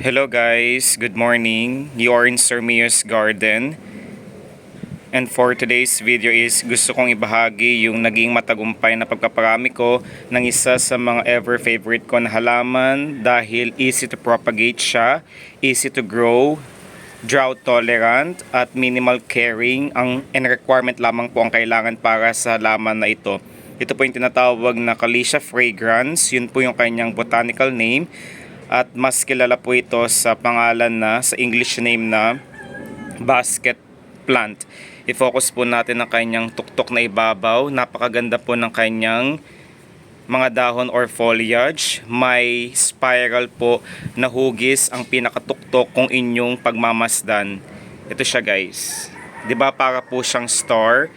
Hello guys, good morning. You are in Sir Mio's garden. And for today's video is gusto kong ibahagi yung naging matagumpay na pagpaparami ko ng isa sa mga ever favorite ko na halaman dahil easy to propagate siya, easy to grow, drought tolerant at minimal caring and requirement lamang po ang kailangan para sa halaman na ito. Ito po yung tinatawag na Calicia fragrans, yun po yung kanyang botanical name. At mas kilala po ito sa pangalan na, sa English name na basket plant. I-focus po natin ang kanyang tuktok na ibabaw. Napakaganda po ng kanyang mga dahon or foliage. May spiral po na hugis ang pinakatuktok kung inyong pagmamasdan. Ito siya guys. 'Di ba para po siyang star?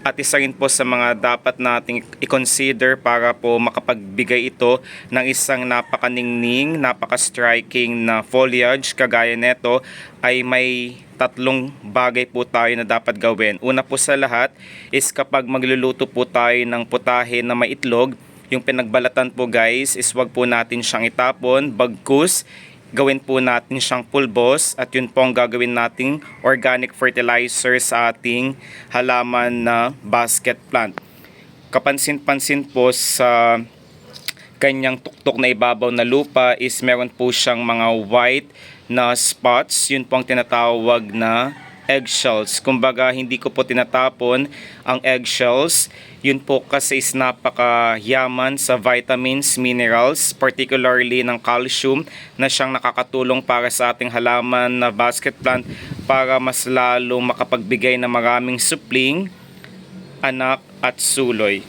At isa rin po sa mga dapat nating i-consider para po makapagbigay ito ng isang napakaningning, napaka-striking na foliage kagaya nito ay may tatlong bagay po tayo na dapat gawin. Una po sa lahat is kapag magluluto po tayo ng putahe na may itlog, yung pinagbalatan po guys is wag po natin siyang itapon, bagkus gawin po natin siyang pulbos at yun po ang gagawin nating organic fertilizer sa ating halaman na basket plant. Kapansin-pansin po sa kanyang tuktok na ibabaw na lupa is meron po siyang mga white na spots, yun po ang tinatawag na eggshells. Kumbaga hindi ko po tinatapon ang eggshells. Yun po kasi is napakayaman sa vitamins, minerals, particularly ng calcium na siyang nakakatulong para sa ating halaman na basket plant para mas lalong makapagbigay ng maraming supling, anak at suloy.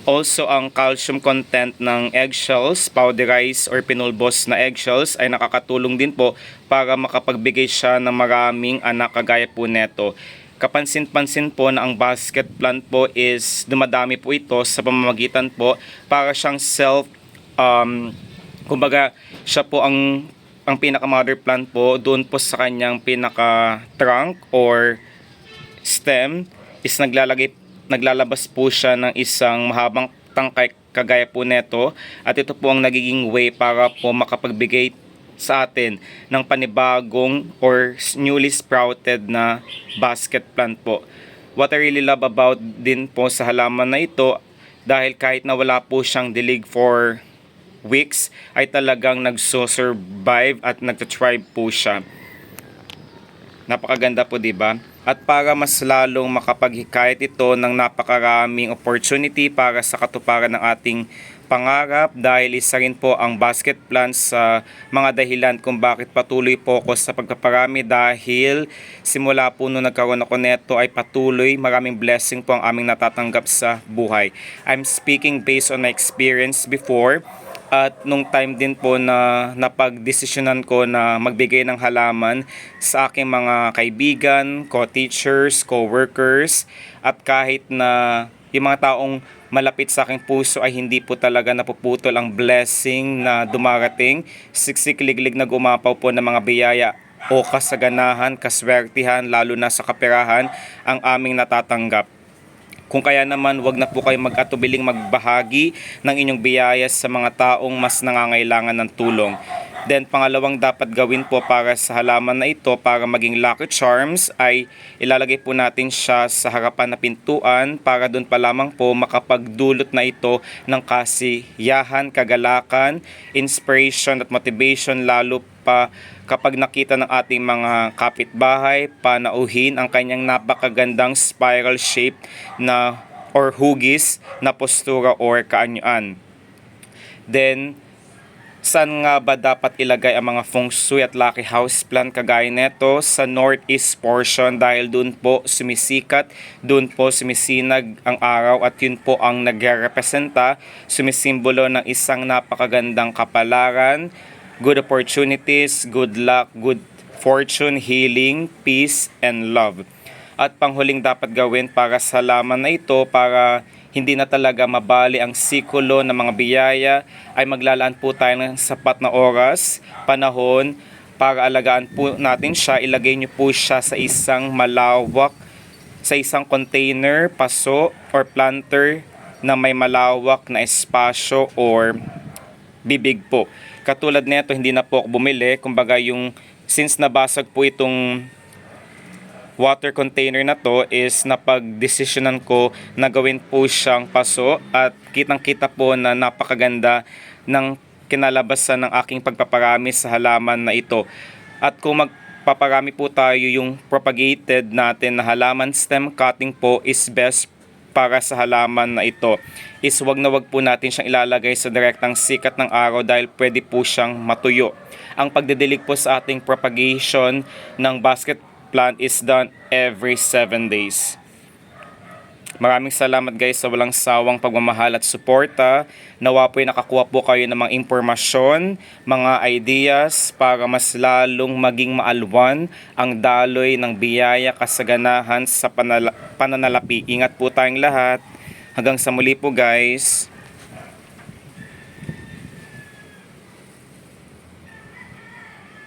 Also, ang calcium content ng eggshells, powderized or pinulbos na eggshells ay nakakatulong din po para makapagbigay siya ng maraming anak kagaya po neto. Kapansin-pansin po na ang basket plant po is dumadami po ito sa pamamagitan po para siyang kumbaga siya po ang pinaka mother plant po doon po sa kanyang pinaka trunk or stem is naglalabas po siya ng isang mahabang tangkay kagaya po neto at ito po ang nagiging way para po makapagbigay sa atin ng panibagong or newly sprouted na basket plant po. What I really love about din po sa halaman na ito dahil kahit na wala po siyang dilig for weeks ay talagang nagso-survive at nagto-thrive po siya. Napakaganda po, 'di ba? At para mas lalong makapaghikayat ito ng napakaraming opportunity para sa katuparan ng ating pangarap dahil isa rin po ang basket plants sa mga dahilan kung bakit patuloy focus sa pagpaparami dahil simula po nung nagkaroon ako neto ay patuloy maraming blessing po ang aming natatanggap sa buhay. I'm speaking based on my experience before. At nung time din po na napagdesisyonan ko na magbigay ng halaman sa aking mga kaibigan, co-teachers, co-workers, at kahit na yung mga taong malapit sa aking puso ay hindi po talaga napuputol ang blessing na dumarating, siksik-liglig na gumapaw po ng mga biyaya o kasaganahan, kaswertihan, lalo na sa kaperahan ang aming natatanggap. Kung kaya naman, wag na po kayo mag-atubiling magbahagi ng inyong biyaya sa mga taong mas nangangailangan ng tulong. Then pangalawang dapat gawin po para sa halaman na ito para maging lucky charms ay ilalagay po natin siya sa harapan na pintuan para doon pa lamang po makapagdulot na ito ng kasiyahan, kagalakan, inspiration at motivation lalo pa kapag nakita ng ating mga kapitbahay, panauhin ang kanyang napakagandang spiral shape na or hugis na postura or kaanyuan. Then, saan nga ba dapat ilagay ang mga feng shui at lucky house plant kagaya neto? Sa northeast portion dahil doon po sumisikat, doon po sumisinag ang araw at yun po ang nagrepresenta, sumisimbolo ng isang napakagandang kapalaran, good opportunities, good luck, good fortune, healing, peace, and love. At panghuling dapat gawin para sa halaman na ito para hindi na talaga mabali ang sikulo ng mga biyaya ay maglalaan po tayo ng sapat na oras, panahon para alagaan po natin siya. Ilagay niyo po siya sa isang malawak, sa isang container, paso or planter na may malawak na espasyo or bibig po. Katulad nito, hindi na po ako bumili. Kumbaga since nabasag po itong water container na to is napag-desisyonan ko na gawin po siyang paso at kitang-kita po na napakaganda ng kinalabasan ng aking pagpaparami sa halaman na ito. At kung magpaparami po tayo, yung propagated natin na halaman stem cutting po is best para sa halaman na ito. Is wag na wag po natin siyang ilalagay sa direktang sikat ng araw dahil pwede po siyang matuyo. Ang pagdidilig po sa ating propagation ng basket plant is done every 7 days. Maraming salamat guys sa walang sawang pagmamahal at suporta. Nawa po'y nakakuha po kayo ng mga impormasyon, mga ideas para mas lalong maging maalwan ang daloy ng biyaya kasaganahan sa pananalapi. Ingat po tayong lahat. Hanggang sa muli po guys.